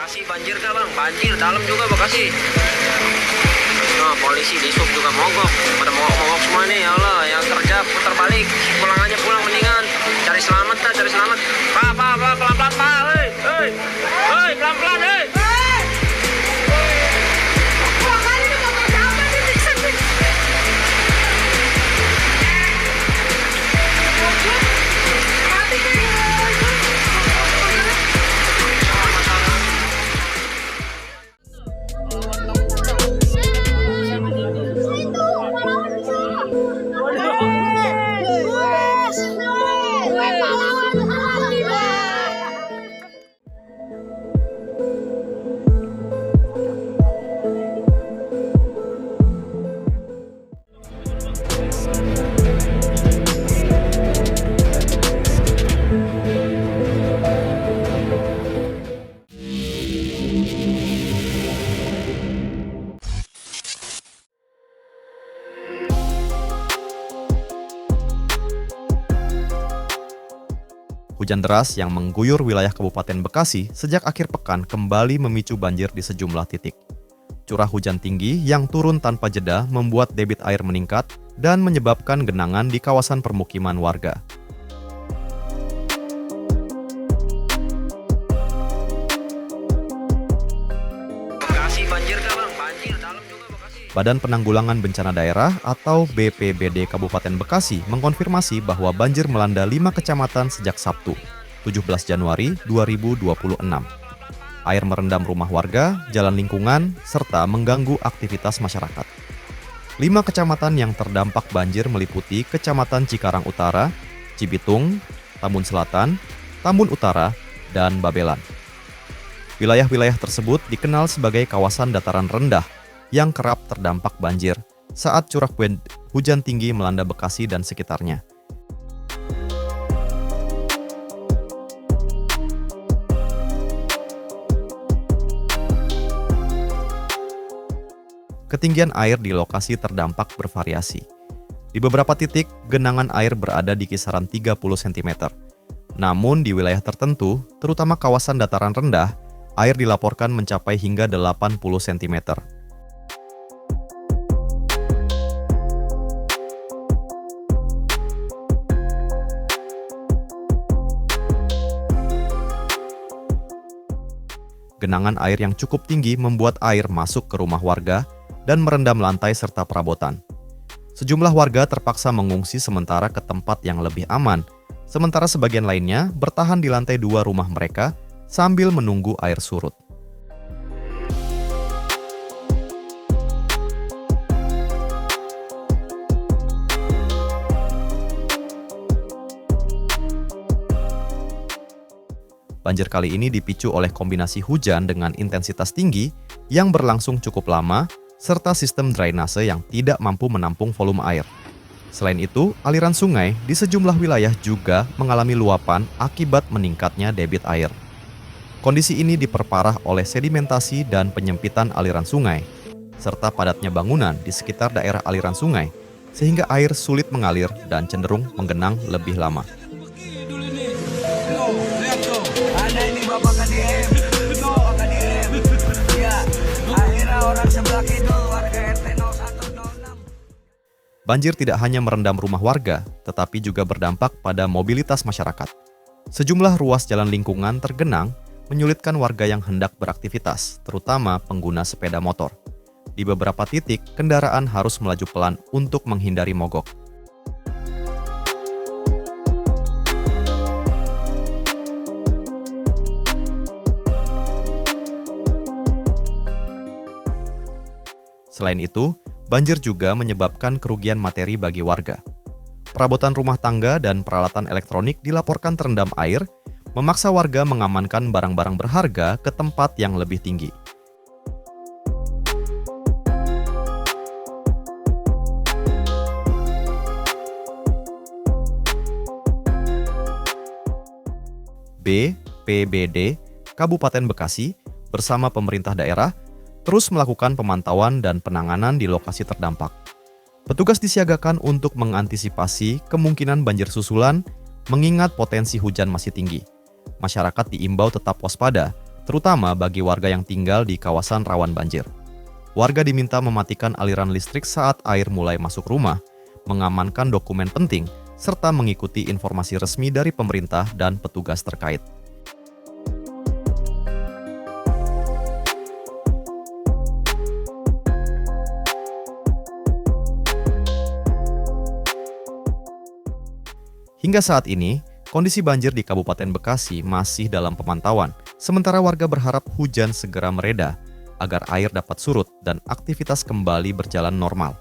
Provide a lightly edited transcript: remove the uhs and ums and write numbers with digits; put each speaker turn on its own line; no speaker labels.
Bekasi banjir kah bang? Banjir, dalam juga Bekasi. Nah, polisi di sub juga mogok. Pada mogok semua nih, ya Allah. Yang kerja putar balik, pulang aja pulang mendingan. Cari selamat dah, cari selamat. Pak, pelan-pelan pak, hei, pelan-pelan, hei.
Hujan deras yang mengguyur wilayah Kabupaten Bekasi sejak akhir pekan kembali memicu banjir di sejumlah titik. Curah hujan tinggi yang turun tanpa jeda membuat debit air meningkat dan menyebabkan genangan di kawasan permukiman warga.
Bekasi banjir kah bang? Banjir, dalam juga Bekasi.
Badan Penanggulangan Bencana Daerah atau BPBD Kabupaten Bekasi mengkonfirmasi bahwa banjir melanda 5 kecamatan sejak Sabtu, 17 Januari 2026. Air merendam rumah warga, jalan lingkungan, serta mengganggu aktivitas masyarakat. 5 kecamatan yang terdampak banjir meliputi Kecamatan Cikarang Utara, Cibitung, Tambun Selatan, Tambun Utara, dan Babelan. Wilayah-wilayah tersebut dikenal sebagai kawasan dataran rendah yang kerap terdampak banjir saat curah hujan tinggi melanda Bekasi dan sekitarnya. Ketinggian air di lokasi terdampak bervariasi. Di beberapa titik, genangan air berada di kisaran 30 cm. Namun di wilayah tertentu, terutama kawasan dataran rendah, air dilaporkan mencapai hingga 80 cm. Genangan air yang cukup tinggi membuat air masuk ke rumah warga dan merendam lantai serta perabotan. Sejumlah warga terpaksa mengungsi sementara ke tempat yang lebih aman, sementara sebagian lainnya bertahan di lantai 2 rumah mereka sambil menunggu air surut. Banjir kali ini dipicu oleh kombinasi hujan dengan intensitas tinggi yang berlangsung cukup lama, serta sistem drainase yang tidak mampu menampung volume air. Selain itu, aliran sungai di sejumlah wilayah juga mengalami luapan akibat meningkatnya debit air. Kondisi ini diperparah oleh sedimentasi dan penyempitan aliran sungai, serta padatnya bangunan di sekitar daerah aliran sungai, sehingga air sulit mengalir dan cenderung menggenang lebih lama.
Ada ini bapak KDM, KDM. Ya, akhirnya orang sebelah itu warga RT 0106.
Banjir tidak hanya merendam rumah warga, tetapi juga berdampak pada mobilitas masyarakat. Sejumlah ruas jalan lingkungan tergenang, menyulitkan warga yang hendak beraktivitas, terutama pengguna sepeda motor. Di beberapa titik, kendaraan harus melaju pelan untuk menghindari mogok. Selain itu, banjir juga menyebabkan kerugian materi bagi warga. Perabotan rumah tangga dan peralatan elektronik dilaporkan terendam air, memaksa warga mengamankan barang-barang berharga ke tempat yang lebih tinggi. BPBD Kabupaten Bekasi bersama pemerintah daerah terus melakukan pemantauan dan penanganan di lokasi terdampak. Petugas disiagakan untuk mengantisipasi kemungkinan banjir susulan mengingat potensi hujan masih tinggi. Masyarakat diimbau tetap waspada terutama bagi warga yang tinggal di kawasan rawan banjir. Warga diminta mematikan aliran listrik saat air mulai masuk rumah, mengamankan dokumen penting, serta mengikuti informasi resmi dari pemerintah dan petugas terkait. Hingga saat ini, kondisi banjir di Kabupaten Bekasi masih dalam pemantauan, sementara warga berharap hujan segera mereda agar air dapat surut dan aktivitas kembali berjalan normal.